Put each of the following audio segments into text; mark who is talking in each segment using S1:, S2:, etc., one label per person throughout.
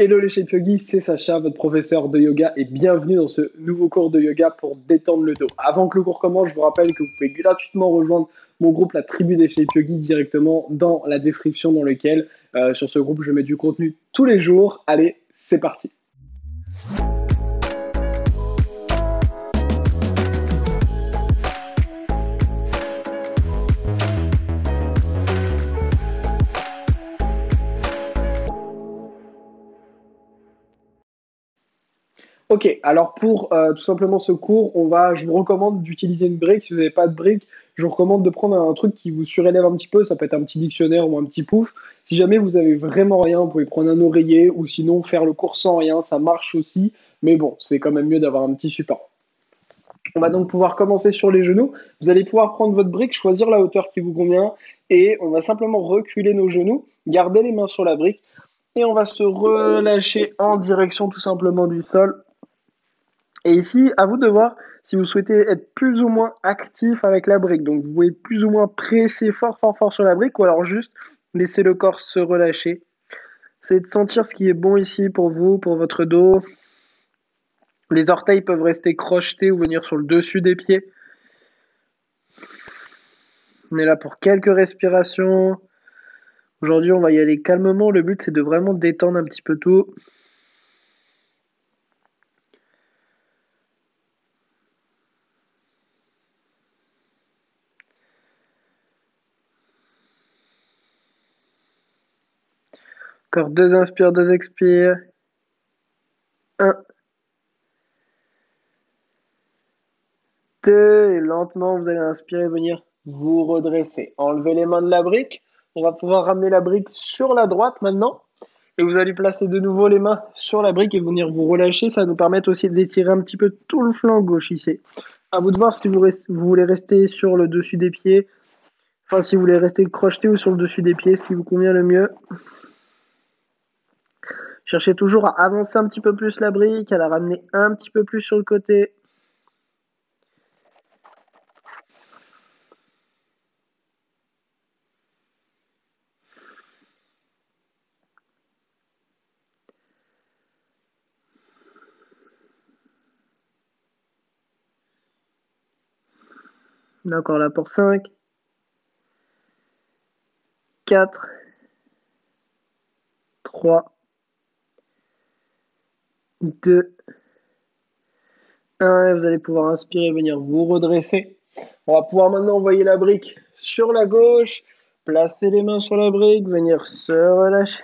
S1: Hello les Shape Yogi, c'est Sacha, votre professeur de yoga, et bienvenue dans ce nouveau cours de yoga pour détendre le dos. Avant que le cours commence, je vous rappelle que vous pouvez gratuitement rejoindre mon groupe, la tribu des Shape Yogi, directement dans la description dans lequel, sur ce groupe, je mets du contenu tous les jours. Allez, c'est parti. Ok, alors pour tout simplement ce cours, je vous recommande d'utiliser une brique. Si vous n'avez pas de brique, je vous recommande de prendre un truc qui vous surélève un petit peu. Ça peut être un petit dictionnaire ou un petit pouf. Si jamais vous avez vraiment rien, vous pouvez prendre un oreiller ou sinon faire le cours sans rien, ça marche aussi. Mais bon, c'est quand même mieux d'avoir un petit support. On va donc pouvoir commencer sur les genoux. Vous allez pouvoir prendre votre brique, choisir la hauteur qui vous convient et on va simplement reculer nos genoux, garder les mains sur la brique et on va se relâcher en direction tout simplement du sol. Et ici, à vous de voir si vous souhaitez être plus ou moins actif avec la brique. Donc, vous pouvez plus ou moins presser fort, fort, fort sur la brique ou alors juste laisser le corps se relâcher. C'est de sentir ce qui est bon ici pour vous, pour votre dos. Les orteils peuvent rester crochetés ou venir sur le dessus des pieds. On est là pour quelques respirations. Aujourd'hui, on va y aller calmement. Le but, c'est de vraiment détendre un petit peu tout. Encore 2 inspires, 2 expires. 1, 2, et lentement, vous allez inspirer, venir vous redresser. Enlevez les mains de la brique. On va pouvoir ramener la brique sur la droite maintenant. Et vous allez placer de nouveau les mains sur la brique et venir vous relâcher. Ça va nous permettre aussi d'étirer un petit peu tout le flanc gauche ici. À vous de voir si vous voulez rester sur le dessus des pieds. Enfin, si vous voulez rester crocheté ou sur le dessus des pieds, ce qui vous convient le mieux. Cherchez toujours à avancer un petit peu plus la brique, à la ramener un petit peu plus sur le côté. On est encore là pour 5, 4, 3, 2, 1. Et vous allez pouvoir inspirer, venir vous redresser. On va pouvoir maintenant envoyer la brique sur la gauche, placer les mains sur la brique, venir se relâcher.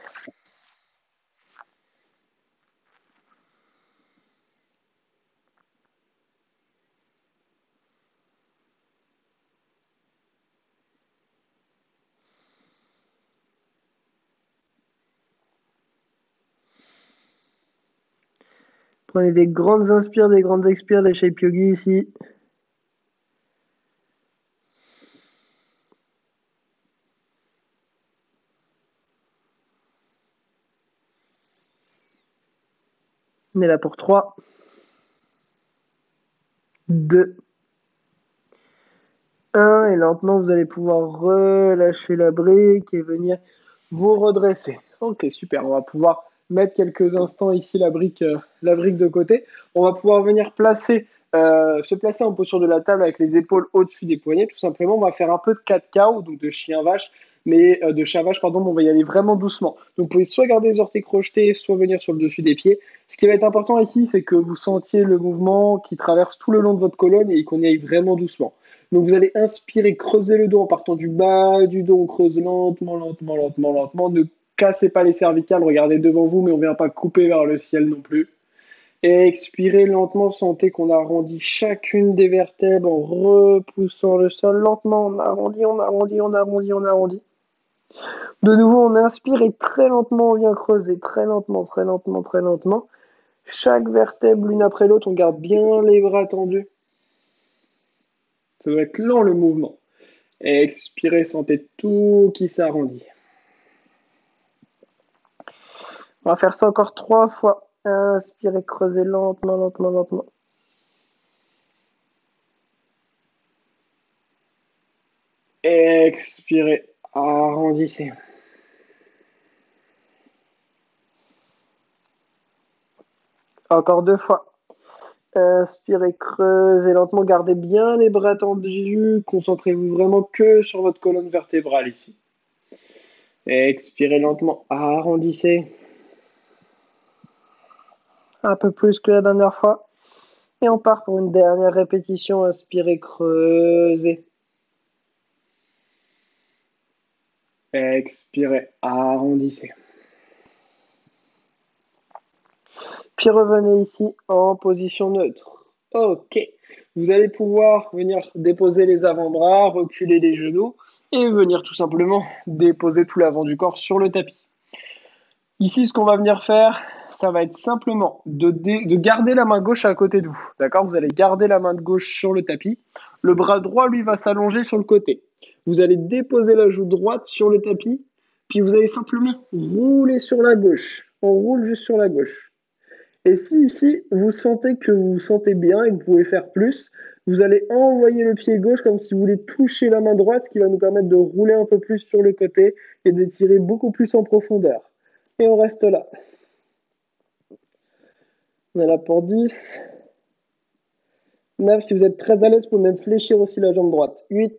S1: Prenez des grandes inspires, des grandes expires, les Shape Yogi ici. On est là pour 3, 2, 1. Et lentement, vous allez pouvoir relâcher la brique et venir vous redresser. Ok, super. On va pouvoir mettre quelques instants ici la brique de côté. On va pouvoir venir se placer en posture de la table avec les épaules au-dessus des poignets. Tout simplement, on va faire un peu de 4 cow, donc de chien-vache, de chat-vache, pardon, mais on va y aller vraiment doucement. Donc, vous pouvez soit garder les orteils crochetés, soit venir sur le dessus des pieds. Ce qui va être important ici, c'est que vous sentiez le mouvement qui traverse tout le long de votre colonne et qu'on y aille vraiment doucement. Donc, vous allez inspirer, creuser le dos en partant du bas du dos. On creuse lentement, lentement, lentement, lentement. Ne cassez pas les cervicales, regardez devant vous, mais on ne vient pas couper vers le ciel non plus. Et expirez lentement, sentez qu'on arrondit chacune des vertèbres en repoussant le sol lentement. On arrondit, on arrondit, on arrondit, on arrondit. De nouveau, on inspire et très lentement, on vient creuser. Très lentement, très lentement, très lentement. Chaque vertèbre, l'une après l'autre, on garde bien les bras tendus. Ça doit être lent le mouvement. Et expirez, sentez tout qui s'arrondit. On va faire ça encore 3 fois. Inspirez, creusez lentement, lentement, lentement. Expirez, arrondissez. Encore 2 fois. Inspirez, creusez lentement, gardez bien les bras tendus, concentrez-vous vraiment que sur votre colonne vertébrale ici. Expirez lentement, arrondissez. Un peu plus que la dernière fois. Et on part pour une dernière répétition. Inspirez, creusez. Expirez, arrondissez. Puis revenez ici en position neutre. Ok. Vous allez pouvoir venir déposer les avant-bras, reculer les genoux et venir tout simplement déposer tout l'avant du corps sur le tapis. Ici, ce qu'on va venir faire, ça va être simplement de garder la main gauche à côté de vous. D'accord? Vous allez garder la main de gauche sur le tapis. Le bras droit, lui, va s'allonger sur le côté. Vous allez déposer la joue droite sur le tapis, puis vous allez simplement rouler sur la gauche. On roule juste sur la gauche. Et si ici, vous sentez que vous vous sentez bien et que vous pouvez faire plus, vous allez envoyer le pied gauche comme si vous voulez toucher la main droite, ce qui va nous permettre de rouler un peu plus sur le côté et d'étirer beaucoup plus en profondeur. Et on reste là. On est là pour 10. 9, si vous êtes très à l'aise, vous pouvez même fléchir aussi la jambe droite. 8,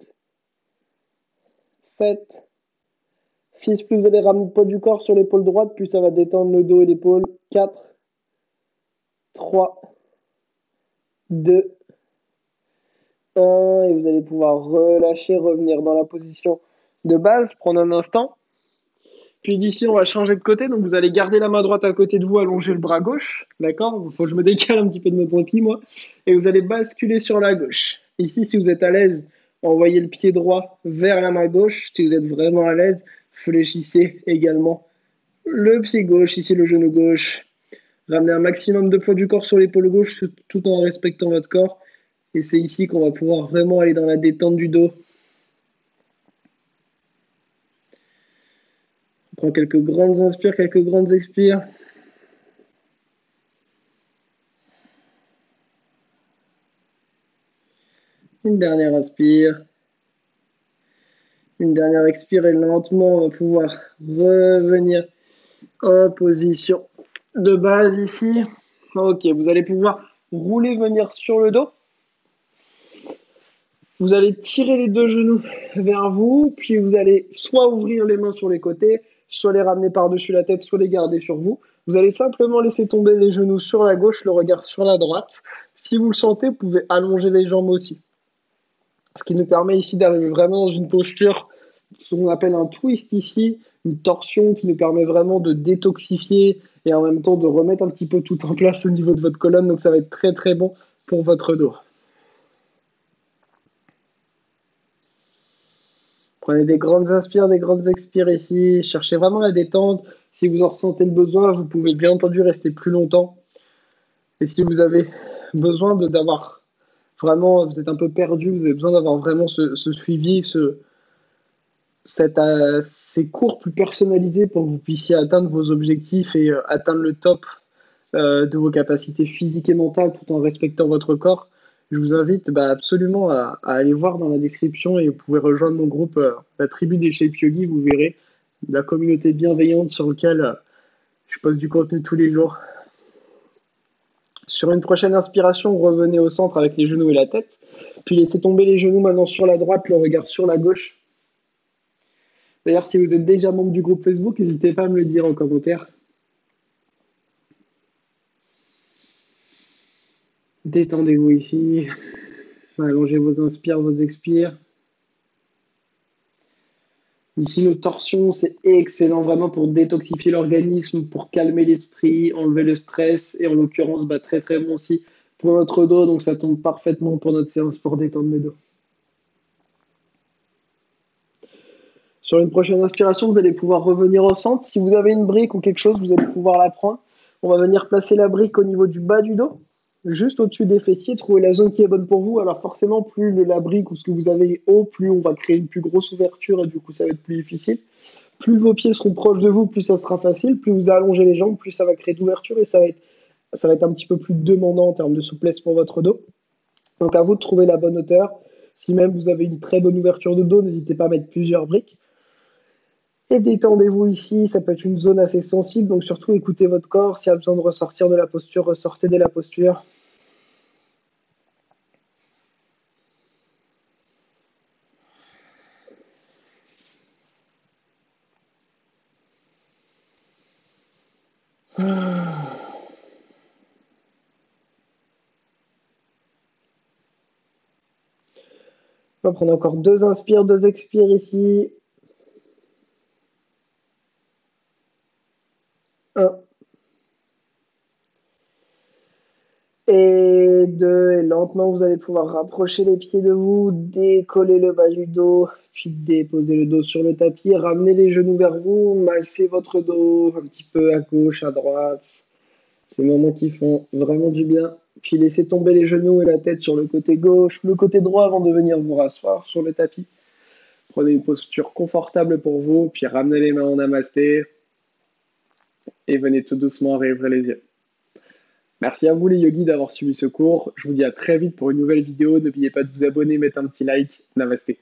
S1: 7, 6, plus vous allez ramener le poids du corps sur l'épaule droite, plus ça va détendre le dos et l'épaule. 4, 3, 2, 1, et vous allez pouvoir relâcher, revenir dans la position de base, prendre un instant. Puis d'ici, on va changer de côté, donc vous allez garder la main droite à côté de vous, allonger le bras gauche, d'accord? Il faut que je me décale un petit peu de mon tronqui, moi. Et vous allez basculer sur la gauche. Ici, si vous êtes à l'aise, envoyez le pied droit vers la main gauche. Si vous êtes vraiment à l'aise, fléchissez également le pied gauche, ici le genou gauche. Ramenez un maximum de poids du corps sur l'épaule gauche tout en respectant votre corps. Et c'est ici qu'on va pouvoir vraiment aller dans la détente du dos. On prend quelques grandes inspires, quelques grandes expires. Une dernière inspire. Une dernière expire et lentement, on va pouvoir revenir en position de base ici. Ok, vous allez pouvoir rouler, venir sur le dos. Vous allez tirer les deux genoux vers vous, puis vous allez soit ouvrir les mains sur les côtés, soit les ramener par-dessus la tête, soit les garder sur vous. Vous allez simplement laisser tomber les genoux sur la gauche, le regard sur la droite. Si vous le sentez, vous pouvez allonger les jambes aussi. Ce qui nous permet ici d'arriver vraiment dans une posture, ce qu'on appelle un twist ici, une torsion qui nous permet vraiment de détoxifier et en même temps de remettre un petit peu tout en place au niveau de votre colonne. Donc ça va être très très bon pour votre dos. Prenez des grandes inspires, des grandes expires ici. Cherchez vraiment la détente. Si vous en ressentez le besoin, vous pouvez bien entendu rester plus longtemps. Et si vous avez besoin d'avoir vraiment, vous êtes un peu perdu, vous avez besoin d'avoir vraiment ce suivi, ces cours plus personnalisés pour que vous puissiez atteindre vos objectifs et atteindre le top de vos capacités physiques et mentales tout en respectant votre corps, je vous invite absolument à aller voir dans la description et vous pouvez rejoindre mon groupe, la tribu des Shape Yogi. Vous verrez la communauté bienveillante sur laquelle je poste du contenu tous les jours. Sur une prochaine inspiration, revenez au centre avec les genoux et la tête. Puis laissez tomber les genoux maintenant sur la droite, le regard sur la gauche. D'ailleurs, si vous êtes déjà membre du groupe Facebook, n'hésitez pas à me le dire en commentaire. Détendez-vous ici. Allongez vos inspires, vos expires. Ici, nos torsions, c'est excellent vraiment pour détoxifier l'organisme, pour calmer l'esprit, enlever le stress. Et en l'occurrence, très très bon aussi pour notre dos. Donc ça tombe parfaitement pour notre séance pour détendre le dos. Sur une prochaine inspiration, vous allez pouvoir revenir au centre. Si vous avez une brique ou quelque chose, vous allez pouvoir la prendre. On va venir placer la brique au niveau du bas du dos, juste au-dessus des fessiers, trouver la zone qui est bonne pour vous. Alors forcément, plus la brique ou ce que vous avez est haut, plus on va créer une plus grosse ouverture et du coup, ça va être plus difficile. Plus vos pieds seront proches de vous, plus ça sera facile. Plus vous allongez les jambes, plus ça va créer d'ouverture et ça va être un petit peu plus demandant en termes de souplesse pour votre dos. Donc à vous de trouver la bonne hauteur. Si même vous avez une très bonne ouverture de dos, n'hésitez pas à mettre plusieurs briques. Et détendez-vous ici, ça peut être une zone assez sensible, donc surtout écoutez votre corps. S'il y a besoin de ressortir de la posture, ressortez de la posture. On va prendre encore 2 inspires, 2 expires ici. 1 et 2. Et lentement, vous allez pouvoir rapprocher les pieds de vous, décoller le bas du dos, puis déposer le dos sur le tapis, ramener les genoux vers vous, massez votre dos un petit peu à gauche, à droite. Ces moments qui font vraiment du bien. Puis laissez tomber les genoux et la tête sur le côté gauche, le côté droit avant de venir vous rasseoir sur le tapis. Prenez une posture confortable pour vous, puis ramenez les mains en namasté et venez tout doucement réouvrir les yeux. Merci à vous les yogis d'avoir suivi ce cours. Je vous dis à très vite pour une nouvelle vidéo. N'oubliez pas de vous abonner, mettre un petit like. Namasté.